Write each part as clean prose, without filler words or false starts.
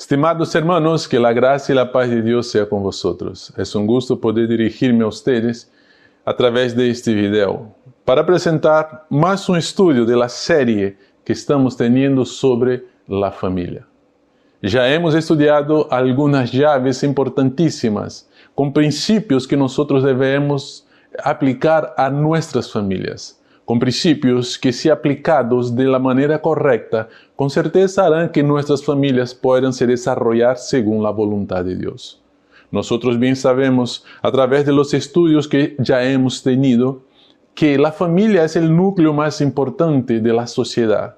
Estimados hermanos, que la gracia y la paz de Dios sea con vosotros. Es un gusto poder dirigirme a ustedes a través de este video para presentar más un estudio de la serie que estamos teniendo sobre la familia. Ya hemos estudiado algunas llaves importantísimas con principios que nosotros debemos aplicar a nuestras familias. Con principios que, si aplicados de la manera correcta, con certeza harán que nuestras familias puedan se desarrollar según la voluntad de Dios. Nosotros bien sabemos, a través de los estudios que ya hemos tenido, que la familia es el núcleo más importante de la sociedad.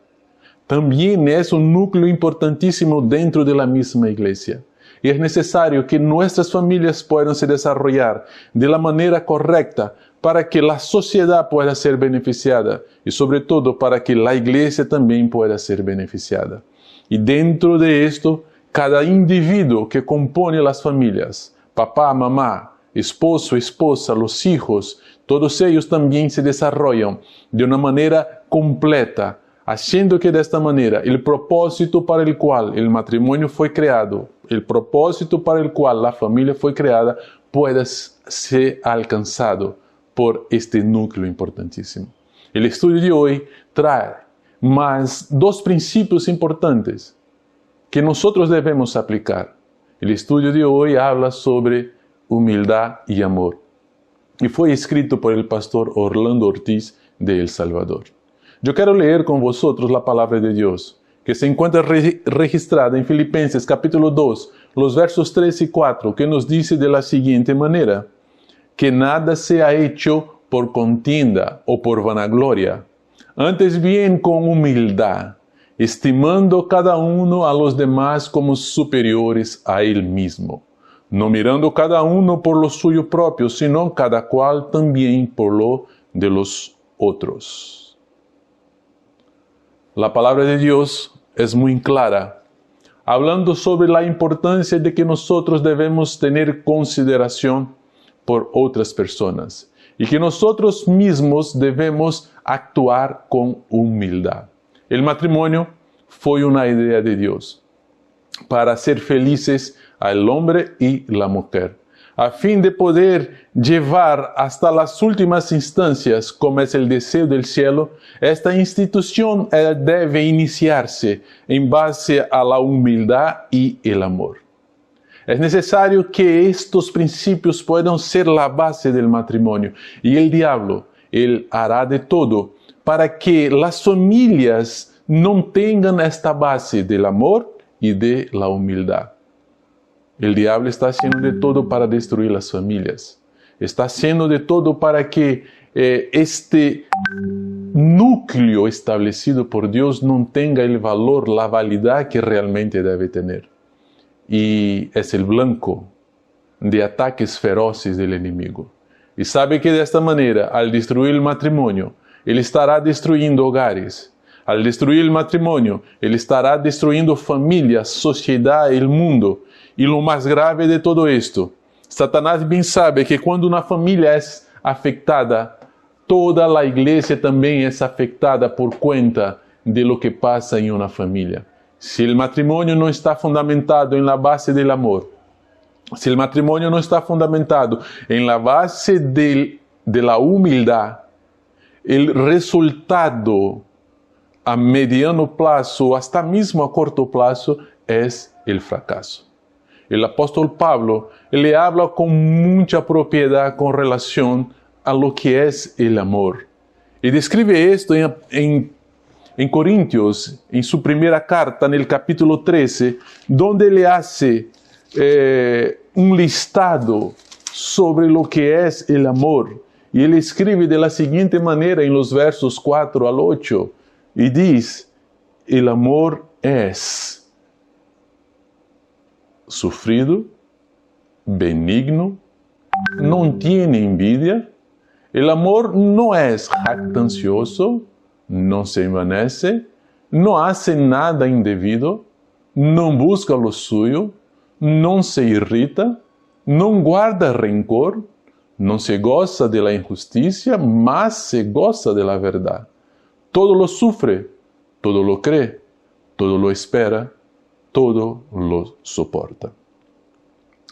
También es un núcleo importantísimo dentro de la misma iglesia. Y es necesario que nuestras familias puedan se desarrollar de la manera correcta para que la sociedad pueda ser beneficiada y sobre todo para que la iglesia también pueda ser beneficiada. Y dentro de esto, cada individuo que compone las familias, papá, mamá, esposo, esposa, los hijos, todos ellos también se desarrollan de una manera completa, haciendo que de esta manera el propósito para el cual el matrimonio fue creado, el propósito para el cual la familia fue creada, pueda ser alcanzado por este núcleo importantísimo. El estudio de hoy trae más dos principios importantes que nosotros debemos aplicar. El estudio de hoy habla sobre humildad y amor. Y fue escrito por el pastor Orlando Ortiz de El Salvador. Yo quiero leer con vosotros la palabra de Dios, que se encuentra registrada en Filipenses capítulo 2, los versos 3 y 4, que nos dice de la siguiente manera: que nada sea hecho por contienda o por vanagloria, antes bien con humildad, estimando cada uno a los demás como superiores a él mismo, no mirando cada uno por lo suyo propio, sino cada cual también por lo de los otros. La palabra de Dios es muy clara, hablando sobre la importancia de que nosotros debemos tener consideración por otras personas y que nosotros mismos debemos actuar con humildad. El matrimonio fue una idea de Dios para hacer felices al hombre y la mujer, a fin de poder llevar hasta las últimas instancias, como es el deseo del cielo. Esta institución debe iniciarse en base a la humildad y el amor. Es necesario que estos principios puedan ser la base del matrimonio. Y el diablo, él hará de todo para que las familias no tengan esta base del amor y de la humildad. El diablo está haciendo de todo para destruir las familias. Está haciendo de todo para que este núcleo establecido por Dios no tenga el valor, la validad que realmente debe tener. Y es el blanco de ataques feroces del enemigo. Y sabe que de esta manera, al destruir el matrimonio, él estará destruyendo hogares. Al destruir el matrimonio, él estará destruyendo familias, sociedad, el mundo. Y lo más grave de todo esto, Satanás bien sabe que cuando una familia es afectada, toda la iglesia también es afectada por cuenta de lo que pasa en una familia. Si el matrimonio no está fundamentado en la base del amor, si el matrimonio no está fundamentado en la base de la humildad, el resultado a mediano plazo, hasta mismo a corto plazo, es el fracaso. El apóstol Pablo le habla con mucha propiedad con relación a lo que es el amor. Y describe esto en Corintios, en su primera carta, en el capítulo 13, donde le hace un listado sobre lo que es el amor. Y él escribe de la siguiente manera en los versos 4 al 8, y dice: el amor es sufrido, benigno, no tiene envidia, el amor no es jactancioso, no se envanece, no hace nada indebido, no busca lo suyo, no se irrita, no guarda rencor, no se goza de la injusticia, mas se goza de la verdad. Todo lo sufre, todo lo cree, todo lo espera, todo lo soporta.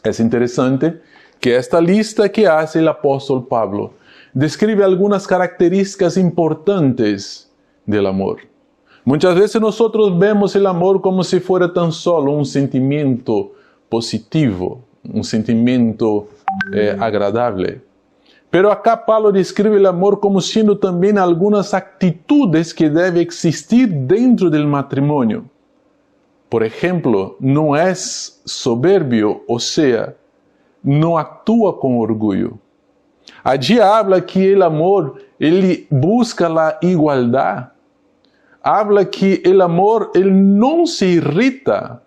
Es interesante que esta lista que hace el apóstol Pablo describe algunas características importantes del amor. Muchas veces nosotros vemos el amor como si fuera tan solo un sentimiento positivo, un sentimiento agradable. Pero acá Pablo describe el amor como siendo también algunas actitudes que deben existir dentro del matrimonio. Por ejemplo, no es soberbio, o sea, no actúa con orgullo. Allí habla que el amor, él busca la igualdad. Habla que el amor, él no se irrita,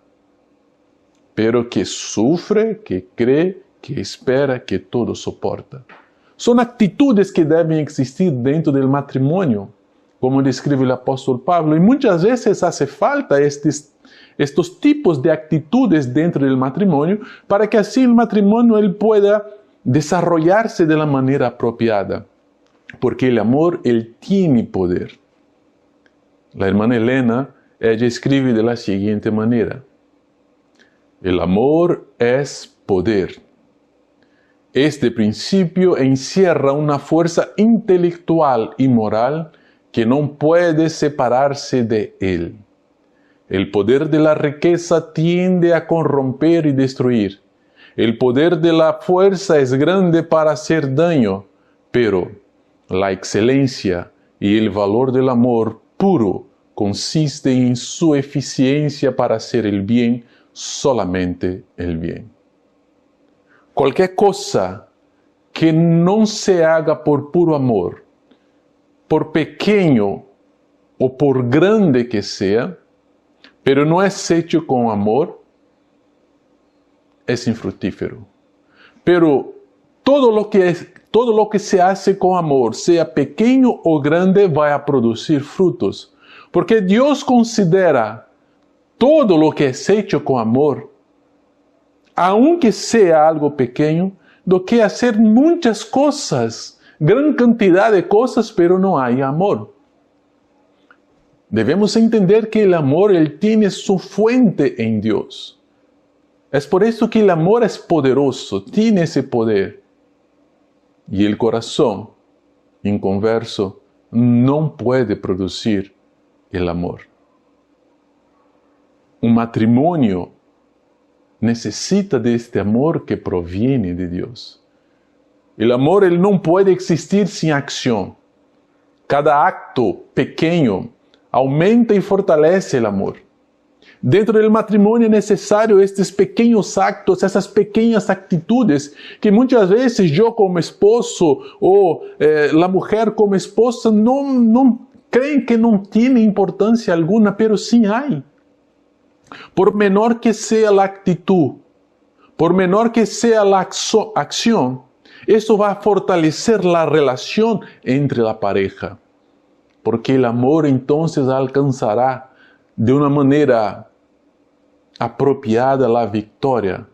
pero que sufre, que cree, que espera, que todo soporta. Son actitudes que deben existir dentro del matrimonio, como describe el apóstol Pablo, y muchas veces hace falta estos tipos de actitudes dentro del matrimonio para que así el matrimonio él pueda desarrollarse de la manera apropiada, porque el amor él tiene poder. La hermana Elena, ella escribe de la siguiente manera: el amor es poder. Este principio encierra una fuerza intelectual y moral que no puede separarse de él. El poder de la riqueza tiende a corromper y destruir. El poder de la fuerza es grande para hacer daño, pero la excelencia y el valor del amor puro consiste en su eficiencia para hacer el bien, solamente el bien. Cualquier cosa que no se haga por puro amor, por pequeño o por grande que sea, pero no es hecho con amor, es infructífero. Pero todo lo que se hace con amor, sea pequeño o grande, va a producir frutos. Porque Dios considera todo lo que es hecho con amor, aunque sea algo pequeño, do que hacer muchas cosas, gran cantidad de cosas, pero no hay amor. Debemos entender que el amor, él tiene su fuente en Dios. Es por eso que el amor es poderoso, tiene ese poder. Y el corazón inconverso no puede producir el amor. Un matrimonio necesita de este amor que proviene de Dios. El amor, él no puede existir sin acción. Cada acto pequeño aumenta y fortalece el amor. Dentro del matrimonio es necesario estos pequeños actos, esas pequeñas actitudes que muchas veces yo como esposo o la mujer como esposa no creen que no tiene importancia alguna, pero sí hay. Por menor que sea la actitud, por menor que sea la acción, eso va a fortalecer la relación entre la pareja. Porque el amor entonces alcanzará de una manera apropiada la victoria,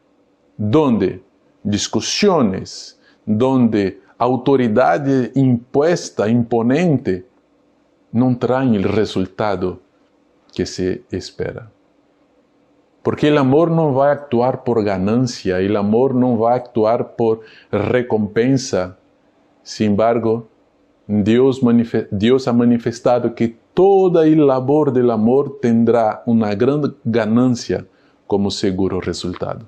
donde discusiones, donde autoridad impuesta, imponente, no traen el resultado que se espera. Porque el amor no va a actuar por ganancia, el amor no va a actuar por recompensa. Sin embargo, Dios ha manifestado que toda el labor del amor tendrá una gran ganancia como seguro resultado.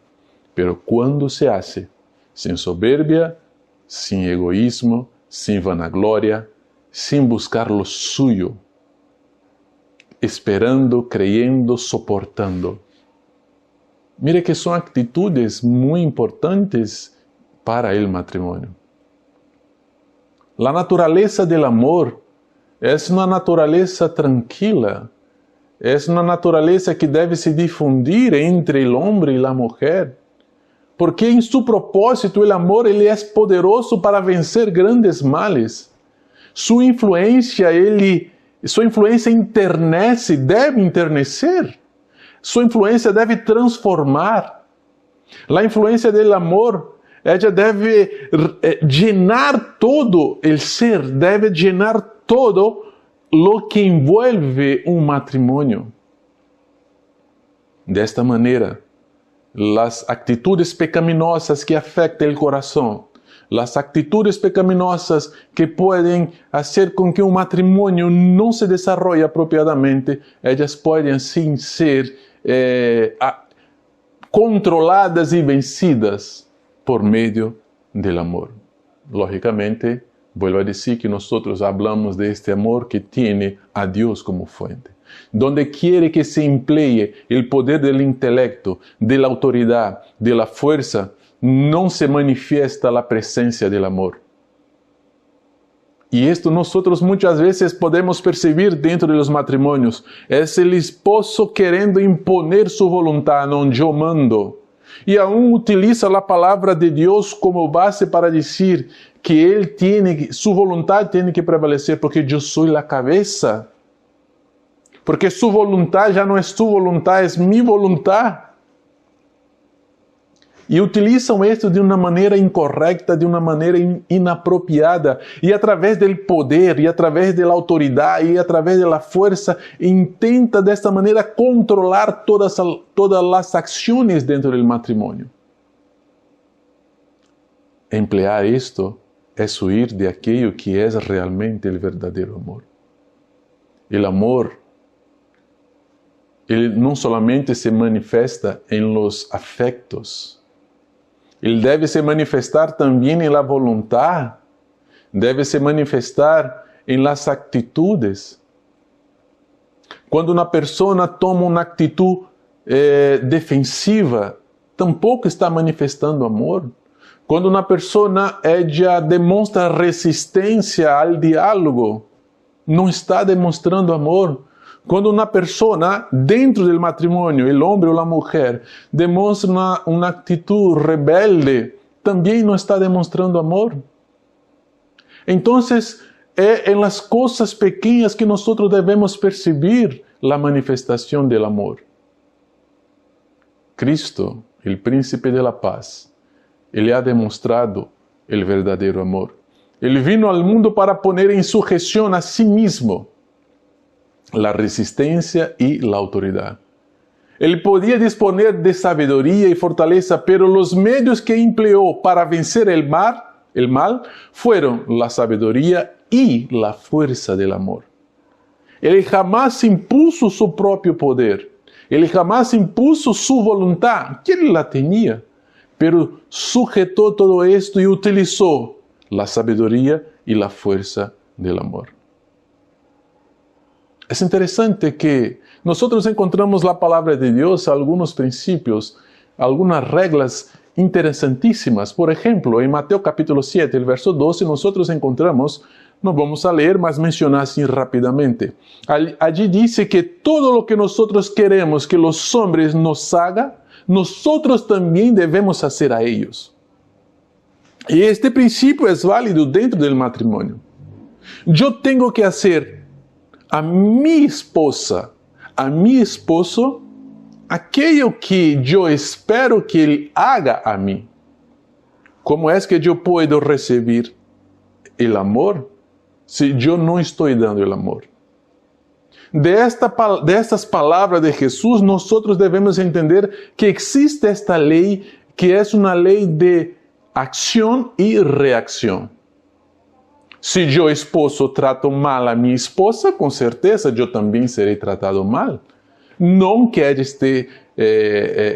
Pero cuando se hace sin soberbia, sin egoísmo, sin vanagloria, sin buscar lo suyo, esperando, creyendo, soportando. Mire que son actitudes muy importantes para el matrimonio. La naturaleza del amor es una naturaleza tranquila, es una naturaleza que debe se difundir entre el hombre y la mujer, porque en su propósito el amor ele es poderoso para vencer grandes males. Su influencia enternece, deve enternecer. Sua influência deve transformar. A influência do amor, ela deve llenar todo o ser, deve llenar todo lo que envolve um matrimônio. De esta manera, las actitudes pecaminosas que afectan el corazón, las actitudes pecaminosas que pueden hacer con que un matrimonio no se desarrolle apropiadamente, ellas pueden sin ser controladas y vencidas por medio del amor. Lógicamente, vuelvo a decir que nosotros hablamos de este amor que tiene a Dios como fuente. Donde quiere que se emplee el poder del intelecto, de la autoridad, de la fuerza, no se manifiesta la presencia del amor. Y esto nosotros muchas veces podemos percibir dentro de los matrimonios. Es el esposo queriendo imponer su voluntad, no, yo mando. Y aún utiliza la palabra de Dios como base para decir que su voluntad tiene que prevalecer porque yo soy la cabeza. Porque su voluntad ya no es tu voluntad, es mi voluntad. Y utilizan esto de una manera incorrecta, de una manera inapropiada. Y a través del poder, y a través de la autoridad, y a través de la fuerza, intenta de esta manera controlar todas las acciones dentro del matrimonio. Emplear esto es huir de aquello que es realmente el verdadero amor. El amor, él no solamente se manifiesta en los afectos, ele deve se manifestar também em la voluntad, deve se manifestar em las actitudes. Quando uma pessoa toma uma atitude defensiva, tampouco está manifestando amor. Quando uma pessoa ella demonstra resistência ao diálogo, não está demonstrando amor. Quando uma pessoa, dentro do matrimônio, o homem ou a mulher, demonstra uma atitude rebelde, também não está demonstrando amor. Então, é em las coisas pequenas que nós devemos perceber a manifestação do amor. Cristo, o príncipe de la paz, ele ha demonstrado o verdadeiro amor. Ele vino ao mundo para poner em sujeção a si mesmo la resistencia y la autoridad. Él podía disponer de sabiduría y fortaleza, pero los medios que empleó para vencer el mal fueron la sabiduría y la fuerza del amor. Él jamás impuso su propio poder. Él jamás impuso su voluntad, que él la tenía, pero sujetó todo esto y utilizó la sabiduría y la fuerza del amor. Es interesante que nosotros encontramos la palabra de Dios, algunos principios, algunas reglas interesantísimas. Por ejemplo, en Mateo capítulo 7, el verso 12, nosotros encontramos, no vamos a leer, mas mencionar así rápidamente. Allí dice que todo lo que nosotros queremos que los hombres nos hagan, nosotros también debemos hacer a ellos. Y este principio es válido dentro del matrimonio. Yo tengo que hacer a mi esposa, a mi esposo, aquello que yo espero que él haga a mí. ¿Cómo es que yo puedo recibir el amor si yo no estoy dando el amor? De estas palabras de Jesús, nosotros debemos entender que existe esta ley que es una ley de acción y reacción. Se eu, esposo, trato mal a minha esposa, com certeza eu também serei tratado mal. Não que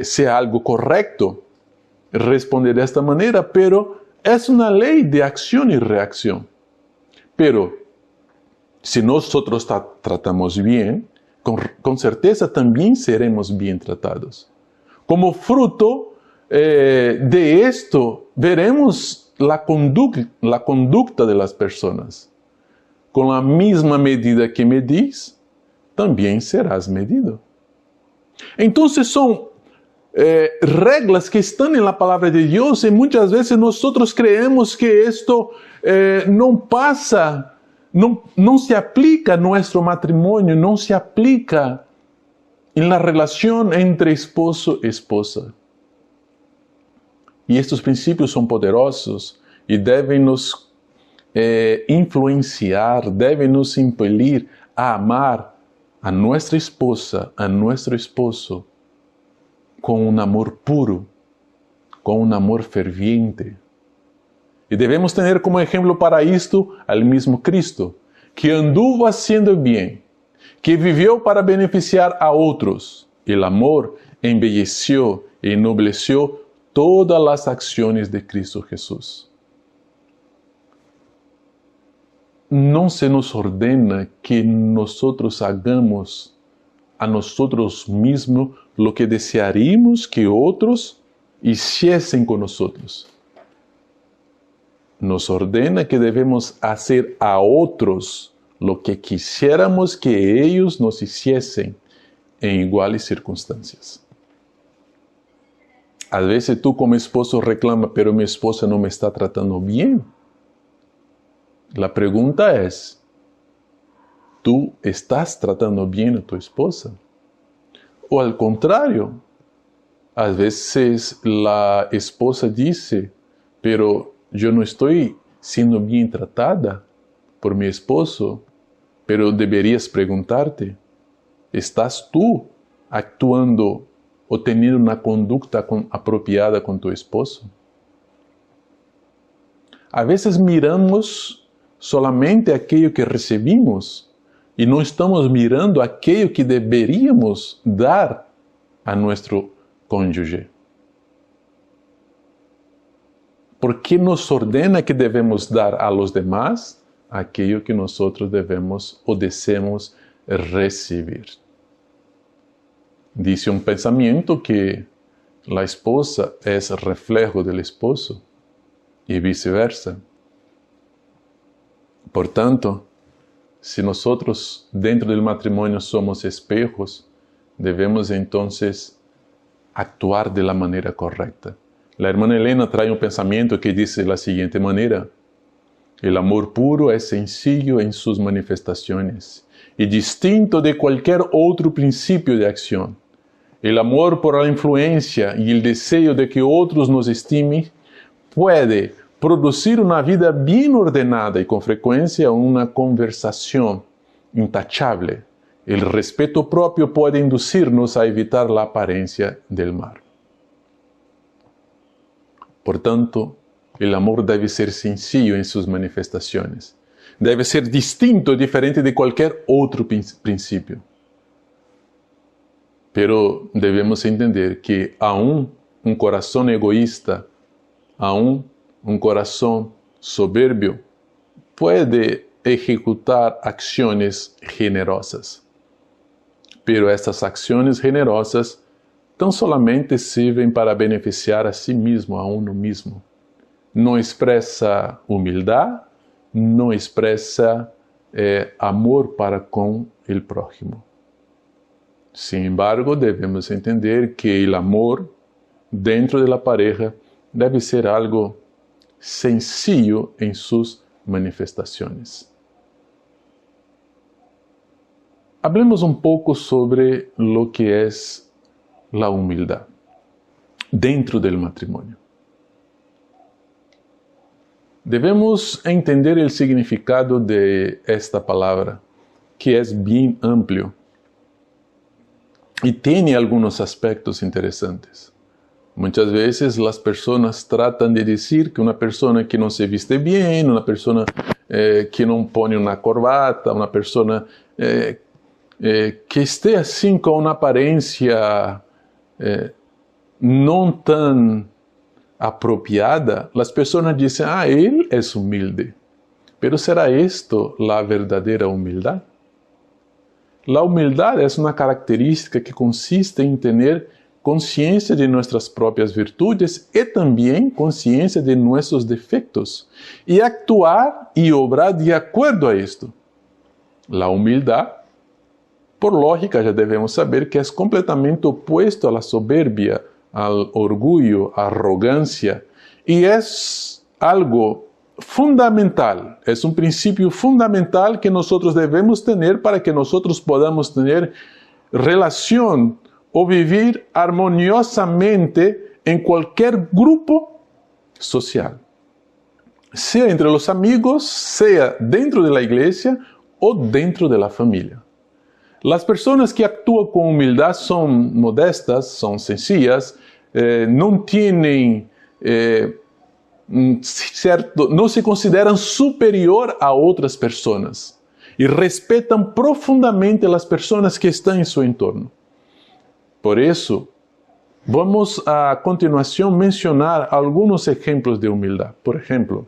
seja algo correto responder desta maneira, pero é uma lei de ação e reação. Pero, se nós tratamos bem, com certeza também seremos bem tratados. Como fruto de esto, veremos la conducta de las personas. Con la misma medida que medís, también serás medido. Entonces son reglas que están en la palabra de Dios y muchas veces nosotros creemos que esto no pasa, no se aplica a nuestro matrimonio, no se aplica en la relación entre esposo y esposa. E estes princípios são poderosos e devem nos influenciar, devem nos impelir a amar a nossa esposa, a nosso esposo, con un amor puro, con un amor ferviente. Y debemos tener como ejemplo para esto al mismo Cristo, que anduvo haciendo bien, que vivió para beneficiar a otros. El amor embelleció e ennobleció todas las acciones de Cristo Jesús. No se nos ordena que nosotros hagamos a nosotros mismos lo que desearíamos que otros hiciesen con nosotros. Nos ordena que debemos hacer a otros lo que quisiéramos que ellos nos hiciesen en iguales circunstancias. A veces tú como esposo reclamas, pero mi esposa no me está tratando bien. La pregunta es, ¿tú estás tratando bien a tu esposa? O al contrario, a veces la esposa dice, pero yo no estoy siendo bien tratada por mi esposo, pero deberías preguntarte, ¿estás tú actuando o teniendo una conducta apropiada con tu esposo? A veces miramos solamente aquello que recibimos y no estamos mirando aquello que deberíamos dar a nuestro cónyuge. ¿Por qué nos ordena que debemos dar a los demás aquello que nosotros debemos o deseamos recibir? Dice un pensamiento que la esposa es reflejo del esposo y viceversa. Por tanto, si nosotros dentro del matrimonio somos espejos, debemos entonces actuar de la manera correcta. La hermana Elena trae un pensamiento que dice de la siguiente manera: el amor puro es sencillo en sus manifestaciones y distinto de cualquier otro principio de acción. El amor por la influencia y el deseo de que otros nos estimen puede producir una vida bien ordenada y con frecuencia una conversación intachable. El respeto propio puede inducirnos a evitar la apariencia del mal. Por tanto, el amor debe ser sencillo en sus manifestaciones. Debe ser distinto y diferente de cualquier otro principio. Pero debemos entender que aún un corazón egoísta, aún un corazón soberbio, puede ejecutar acciones generosas. Pero estas acciones generosas tan solamente sirven para beneficiar a sí mismo, a uno mismo. No expresa humildad, no expresa amor para con el prójimo. Sin embargo, debemos entender que el amor dentro de la pareja debe ser algo sencillo en sus manifestaciones. Hablemos un poco sobre lo que es la humildad dentro del matrimonio. Debemos entender el significado de esta palabra, que es bien amplio y tiene algunos aspectos interesantes. Muchas veces las personas tratan de decir que una persona que no se viste bien, una persona que no pone una corbata, una persona que esté así con una apariencia no tan apropiada, las personas dicen, él es humilde. Pero ¿será esto la verdadera humildad? La humildad es una característica que consiste en tener conciencia de nuestras propias virtudes y también conciencia de nuestros defectos y actuar y obrar de acuerdo a esto. La humildad, por lógica, ya debemos saber que es completamente opuesto a la soberbia, al orgullo, arrogancia, y es algo fundamental, es un principio fundamental que nosotros debemos tener para que nosotros podamos tener relación o vivir armoniosamente en cualquier grupo social, sea entre los amigos, sea dentro de la iglesia o dentro de la familia. Las personas que actúan con humildad son modestas, son sencillas, no tienen, no se consideran superior a otras personas y respetan profundamente a las personas que están en su entorno. Por eso, vamos a continuación mencionar algunos ejemplos de humildad. Por ejemplo,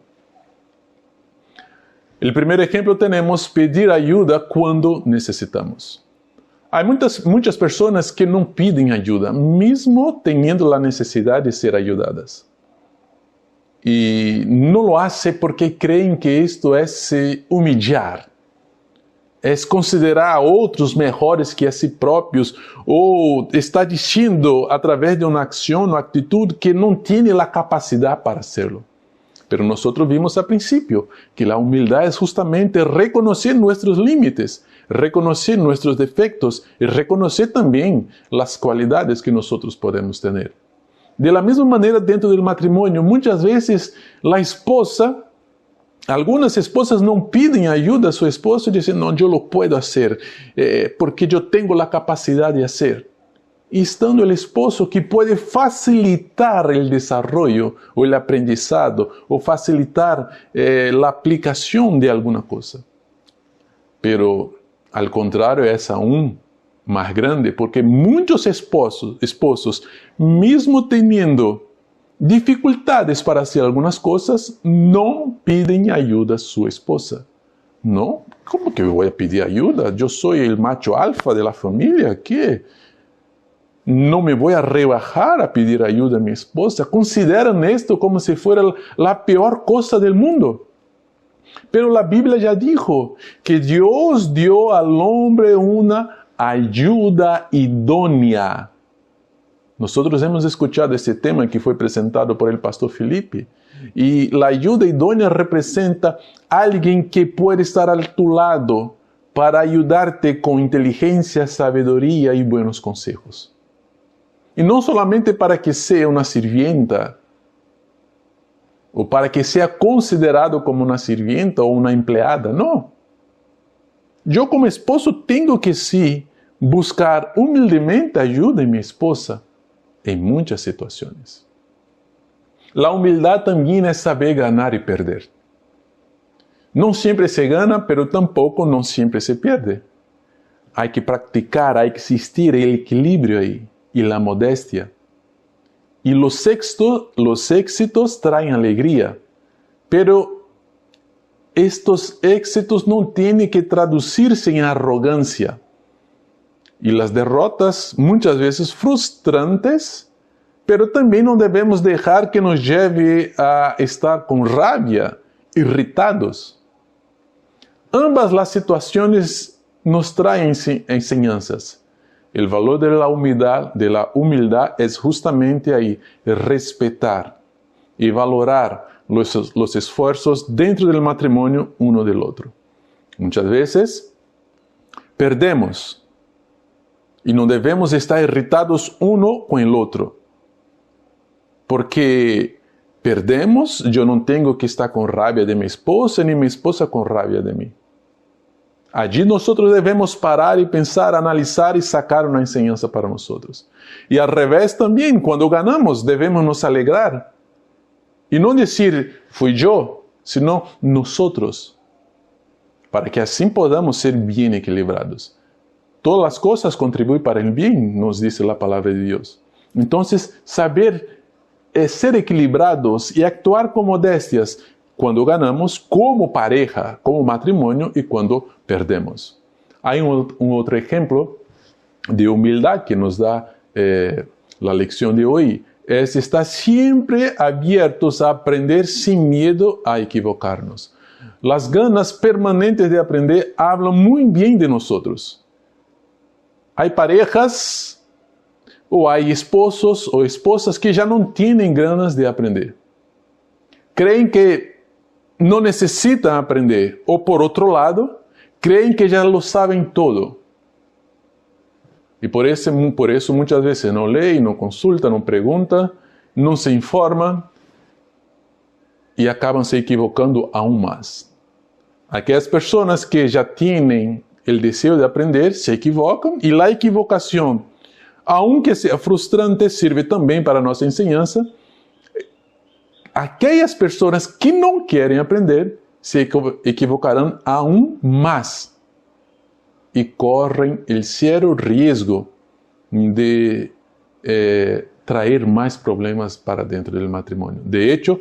el primer ejemplo tenemos pedir ayuda cuando necesitamos. Hay muchas personas que no piden ayuda, mismo teniendo la necesidad de ser ayudadas. Y no lo hace porque creen que esto es humillar. Es considerar a outros mejores que a si próprios, ou está diciendo a través de uma acção ou atitude que não tem a capacidade para hacerlo. Pero nosotros vimos al principio que la humildad es justamente reconocer nuestros límites, reconocer nuestros defectos y reconocer también las cualidades que nosotros podemos tener. De la misma manera, dentro del matrimonio, muchas veces la esposa, algunas esposas no piden ayuda a su esposo y dicen, no, yo lo puedo hacer porque yo tengo la capacidad de hacer. Y estando el esposo que puede facilitar el desarrollo o el aprendizado o facilitar la aplicación de alguna cosa. Pero al contrario es aún más grande porque muchos esposos mismo teniendo dificultades para hacer algunas cosas, no piden ayuda a su esposa. No, ¿cómo que voy a pedir ayuda? Yo soy el macho alfa de la familia, ¿qué? No me voy a rebajar a pedir ayuda a mi esposa. Consideran esto como si fuera la peor cosa del mundo. Pero la Biblia ya dijo que Dios dio al hombre una ayuda idónea. Nosotros hemos escuchado este tema que fue presentado por el pastor Felipe. Y la ayuda idónea representa a alguien que puede estar a tu lado para ayudarte con inteligencia, sabiduría y buenos consejos. Y no solamente para que sea una sirvienta, o para que sea considerado como una sirvienta o una empleada, no. Yo como esposo tengo que sí buscar humildemente ayuda en mi esposa en muchas situaciones. La humildad también es saber ganar y perder. No siempre se gana, pero tampoco no siempre se pierde. Hay que practicar, hay que existir el equilibrio ahí. Y la modestia. Y los éxitos traen alegría, pero estos éxitos no tienen que traducirse en arrogancia. Y las derrotas muchas veces frustrantes, pero también no debemos dejar que nos lleve a estar con rabia, irritados. Ambas las situaciones nos traen enseñanzas. El valor de la humildad es justamente ahí, respetar y valorar los esfuerzos dentro del matrimonio uno del otro. Muchas veces perdemos y no debemos estar irritados uno con el otro. Porque perdemos, yo no tengo que estar con rabia de mi esposa ni mi esposa con rabia de mí. Allí nosotros debemos parar y pensar, analizar y sacar una enseñanza para nosotros. Y al revés también, cuando ganamos debemos nos alegrar. Y no decir, fui yo, sino nosotros. Para que así podamos ser bien equilibrados. Todas las cosas contribuyen para el bien, nos dice la palabra de Dios. Entonces, saber ser equilibrados y actuar con modestias cuando ganamos como pareja, como matrimonio y cuando perdemos. Hay un otro ejemplo de humildad que nos da la lección de hoy. Es estar siempre abiertos a aprender sin miedo a equivocarnos. Las ganas permanentes de aprender hablan muy bien de nosotros. Hay parejas o hay esposos o esposas que ya no tienen ganas de aprender. Creen que no necesitan aprender, o por otro lado, creen que ya lo saben todo. Y por eso muchas veces no leen, no consultan, no preguntan, no se informan y acaban se equivocando aún más. Aquellas personas que ya tienen el deseo de aprender, se equivocan y la equivocación, aunque sea frustrante, sirve también para nuestra enseñanza. Aquellas personas que no quieren aprender se equivocarán aún más y corren el serio riesgo de traer más problemas para dentro del matrimonio. De hecho,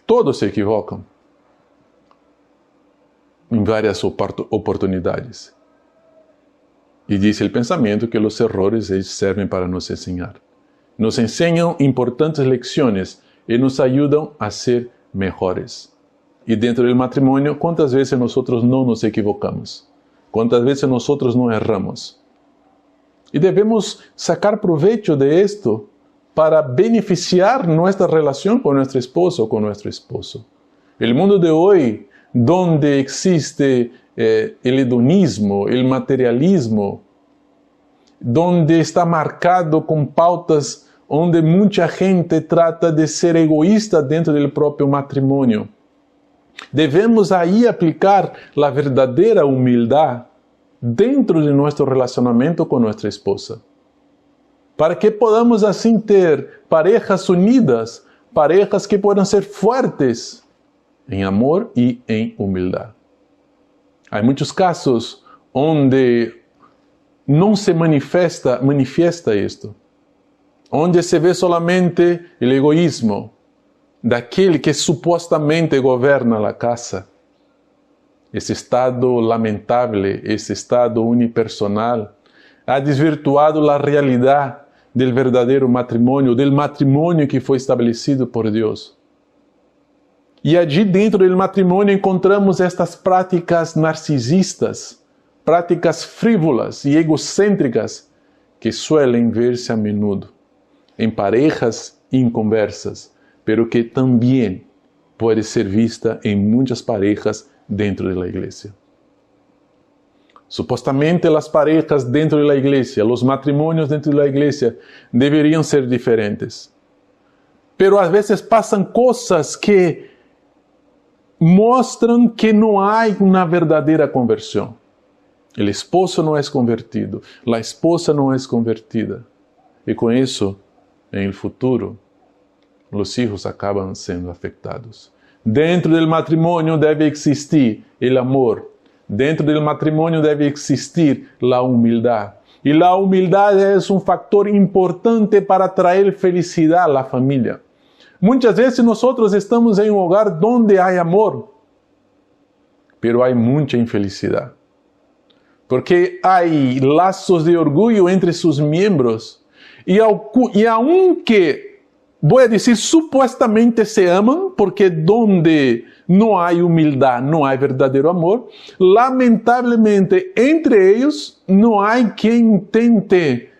todos se equivocan en varias oportunidades. Y dice el pensamiento que los errores sirven para nos enseñar. Nos enseñan importantes lecciones y nos ayudan a ser mejores. Y dentro del matrimonio, ¿cuántas veces nosotros no nos equivocamos? ¿Cuántas veces nosotros no erramos? Y debemos sacar provecho de esto para beneficiar nuestra relación con nuestro esposo o con nuestro esposo. El mundo de hoy, donde existe el hedonismo, el materialismo, donde está marcado con pautas donde mucha gente trata de ser egoísta dentro del propio matrimonio. Debemos ahí aplicar la verdadera humildad dentro de nuestro relacionamiento con nuestra esposa, para que podamos así ter parejas unidas, parejas que puedan ser fuertes en amor y en humildad. Hay muchos casos donde no se manifiesta esto, onde se vê solamente o egoísmo daquele que supostamente governa a casa. Esse estado lamentável, esse estado unipersonal, ha desvirtuado a realidade do verdadeiro matrimônio, do matrimônio que foi estabelecido por Deus. E allí dentro do matrimônio encontramos estas práticas narcisistas, práticas frívolas e egocêntricas que suelen verse a menudo em parejas inconversas, pero que também pode ser vista em muitas parejas dentro da igreja. Supostamente as parejas dentro da igreja, os matrimônios dentro da igreja deveriam ser diferentes. Pero às vezes passam coisas que mostram que não há uma verdadeira conversão. O esposo não é convertido, a esposa não é convertida. E com isso, em el futuro, os filhos acabam sendo afetados. Dentro do matrimônio deve existir o amor. Dentro do matrimônio deve existir a humildade. E a humildade é um fator importante para trazer felicidade à família. Muitas vezes nós estamos em um lugar onde há amor, pero há muita infelicidade. Porque há laços de orgulho entre seus membros. E aunque, vou dizer, supostamente se amam, porque donde não há humildade, não há verdadeiro amor, lamentavelmente, entre eles, não há quem tente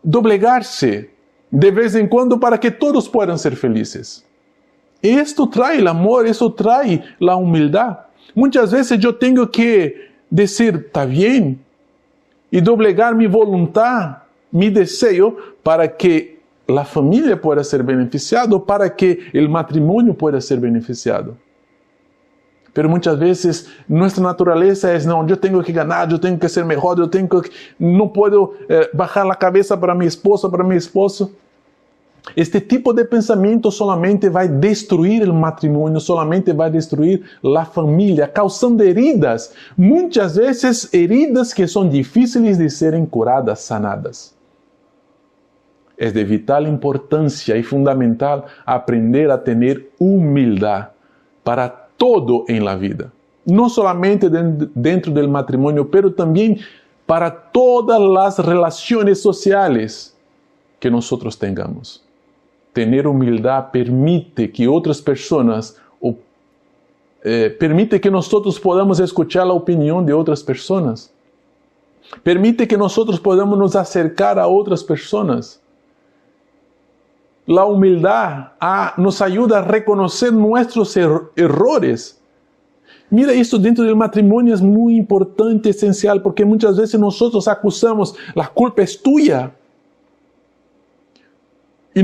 doblegar-se de vez em quando para que todos possam ser felizes. Isto traz amor, isso traz a humildade. Muitas vezes eu tenho que dizer, está bem, e doblegar minha vontade, meu desejo, para que a família possa ser beneficiada, para que o matrimônio possa ser beneficiado. Pero muitas vezes nossa natureza é, não, eu tenho que ganhar, eu tenho que ser melhor, não posso baixar a cabeça para minha esposa, para meu esposo. Este tipo de pensamento solamente vai destruir o matrimônio, solamente vai destruir a família, causando heridas, muitas vezes heridas que são difíceis de serem curadas, sanadas. É de vital importância e fundamental aprender a ter humildade para todo em la vida. Não solamente dentro do matrimônio, pero também para todas as relações sociais que nós tenhamos. Ter humildade permite que outras pessoas, permite que nós podamos escutar a opinião de outras pessoas. Permite que nós podamos nos acercar a outras pessoas. A humildade nos ajuda a reconhecer nossos errores. Mira, isso dentro do matrimônio é muito importante, essencial, porque muitas vezes nós acusamos, a culpa é tua. E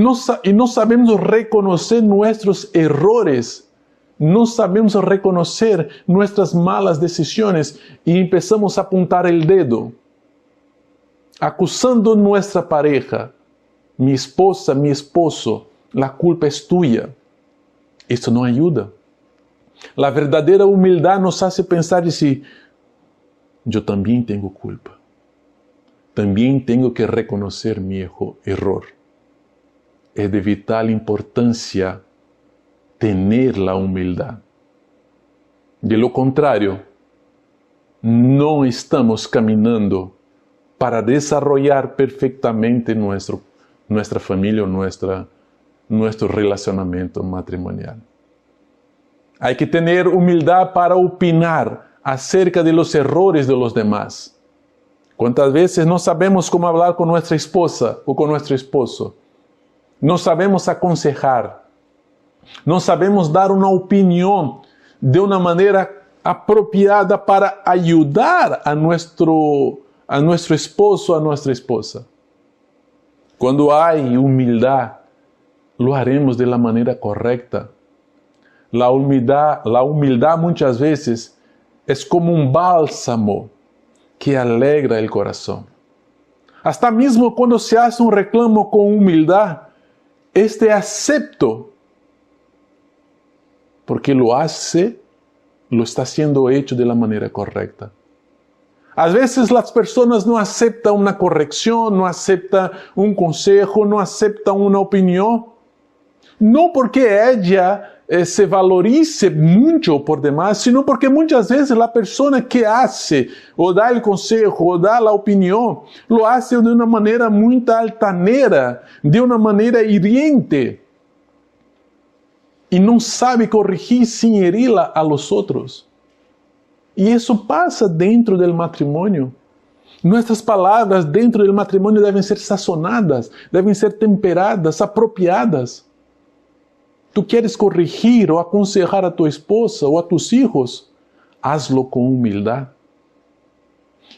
não sabemos reconhecer nossos errores no sabemos reconocer nuestras malas decisiones y empezamos a apuntar el dedo, acusando nuestra pareja. Mi esposa, mi esposo, la culpa es tuya. Esto no ayuda. La verdadera humildad nos hace pensar y decir, yo también tengo culpa. También tengo que reconocer mi error. Es de vital importancia tener la humildad. De lo contrario, no estamos caminando para desarrollar perfectamente nuestra familia o nuestro relacionamiento matrimonial. Hay que tener humildad para opinar acerca de los errores de los demás. ¿Cuántas veces no sabemos cómo hablar con nuestra esposa o con nuestro esposo? No sabemos aconsejar. No sabemos dar una opinión de una manera apropiada para ayudar a nuestro esposo, a nuestra esposa. Cuando hay humildad, lo haremos de la manera correcta. La humildad muchas veces es como un bálsamo que alegra el corazón. Hasta mismo cuando se hace un reclamo con humildad, este acepto, porque lo está siendo hecho de la manera correcta. A veces las personas no aceptan una corrección, no aceptan un consejo, no aceptan una opinión. No porque ella se valorice mucho por demás, sino porque muchas veces la persona que hace o da el consejo o da la opinión, lo hace de una manera muy altanera, de una manera hiriente. Y no sabe corregir sin herir a los otros. Y eso pasa dentro del matrimonio. Nuestras palabras dentro del matrimonio deben ser sazonadas, deben ser temperadas, apropiadas. Tú quieres corregir o aconsejar a tu esposa o a tus hijos, hazlo con humildad.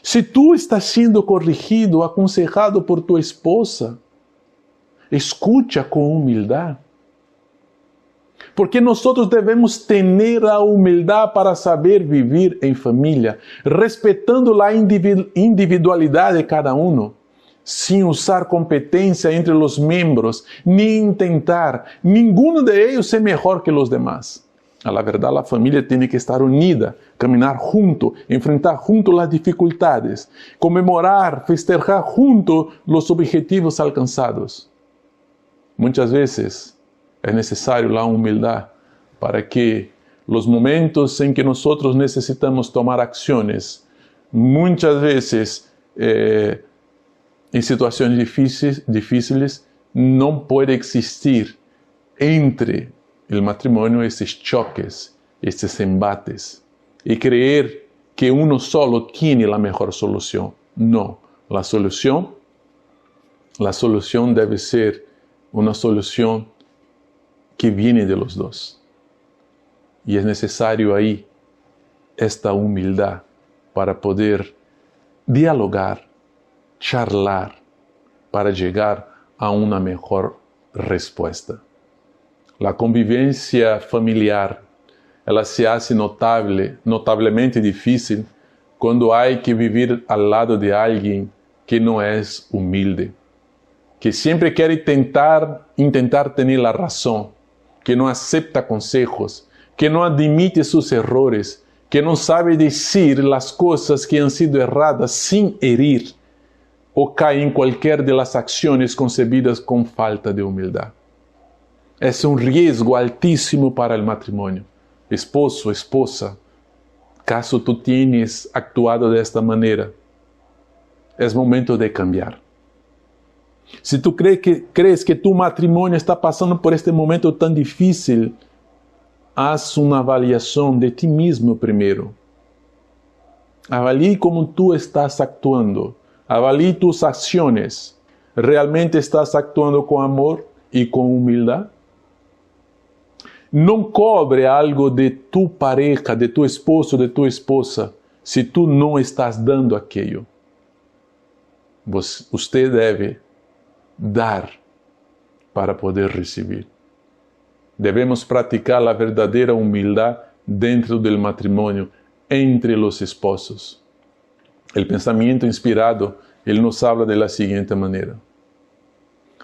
Si tú estás siendo corregido o aconsejado por tu esposa, escucha con humildad. Porque nosotros debemos tener la humildad para saber vivir en familia, respetando la individualidad de cada uno, sin usar competencia entre los miembros, ni intentar ninguno de ellos ser mejor que los demás. A la verdad, la familia tiene que estar unida, caminar junto, enfrentar juntos las dificultades, conmemorar, festejar juntos los objetivos alcanzados. Muchas veces es necesario la humildad para que los momentos en que nosotros necesitamos tomar acciones, muchas veces en situaciones difíciles, no puede existir entre el matrimonio estos choques, estos embates, y creer que uno solo tiene la mejor solución. No, la solución debe ser una solución que viene de los dos. Y es necesario ahí esta humildad para poder dialogar, charlar, para llegar a una mejor respuesta. La convivencia familiar, ela se hace notablemente difícil cuando hay que vivir al lado de alguien que no es humilde, que siempre quiere intentar tener la razón, que no acepta consejos, que no admite sus errores, que no sabe decir las cosas que han sido erradas sin herir, o cae en cualquier de las acciones concebidas con falta de humildad. Es un riesgo altísimo para el matrimonio. Esposo, esposa, caso tú tienes actuado de esta manera, es momento de cambiar. Si tú crees que tu matrimonio está pasando por este momento tan difícil, haz una avaliación de ti mismo primero. Avalie cómo tú estás actuando. Avalie tus acciones. ¿Realmente estás actuando con amor y con humildad? No cobre algo de tu pareja, de tu esposo, de tu esposa, si tú no estás dando aquello. Usted debe dar para poder recibir. Debemos practicar la verdadera humildad dentro del matrimonio, entre los esposos. El pensamiento inspirado, él nos habla de la siguiente manera.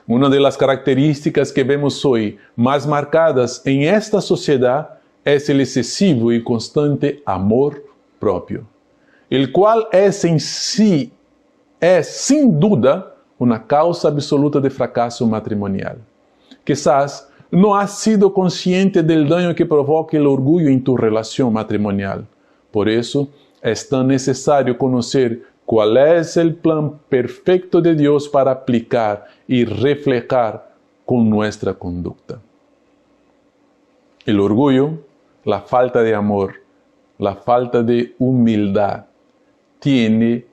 Una de las características que vemos hoy más marcadas en esta sociedad es el excesivo y constante amor propio, el cual es sin duda una causa absoluta de fracaso matrimonial. Quizás no has sido consciente del daño que provoca el orgullo en tu relación matrimonial. Por eso es tan necesario conocer cuál es el plan perfecto de Dios para aplicar y reflejar con nuestra conducta. El orgullo, la falta de amor, la falta de humildad, tiene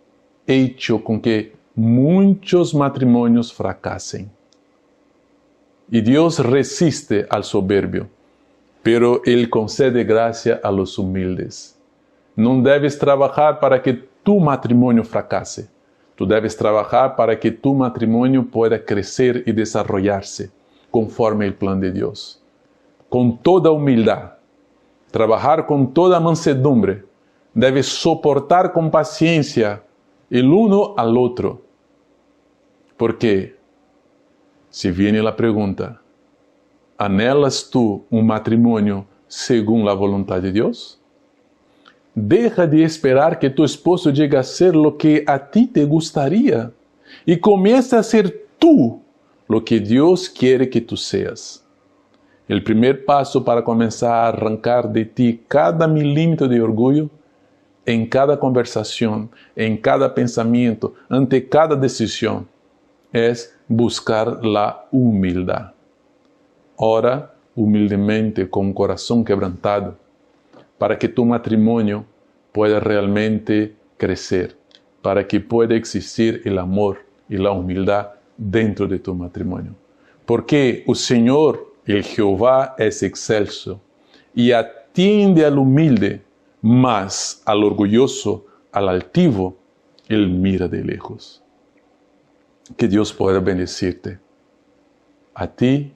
hecho con que muchos matrimonios fracasen. Y Dios resiste al soberbio, pero Él concede gracia a los humildes. No debes trabajar para que tu matrimonio fracase. Tú debes trabajar para que tu matrimonio pueda crecer y desarrollarse conforme el plan de Dios. Con toda humildad, trabajar con toda mansedumbre. Debes soportar con paciencia el uno al otro. Porque, si viene la pregunta, ¿anhelas tú un matrimonio según la voluntad de Dios? Deja de esperar que tu esposo llegue a ser lo que a ti te gustaría y comienza a ser tú lo que Dios quiere que tú seas. El primer paso para comenzar a arrancar de ti cada milímetro de orgullo, en cada conversación, en cada pensamiento, ante cada decisión, es buscar la humildad. Ora humildemente con un corazón quebrantado, para que tu matrimonio pueda realmente crecer, para que pueda existir el amor y la humildad dentro de tu matrimonio. Porque el Señor, el Jehová, es excelso y atiende al humilde, mas al orgulloso, al altivo, Él mira de lejos. Que Dios pueda bendecirte. A ti,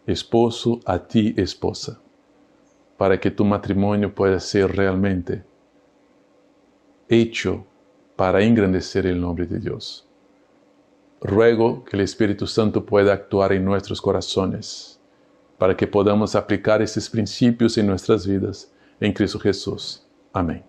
esposo, a ti, esposa, para que tu matrimonio pueda ser realmente hecho para engrandecer el nombre de Dios. Ruego que el Espíritu Santo pueda actuar en nuestros corazones, para que podamos aplicar estos principios en nuestras vidas, en Cristo Jesús. Amén.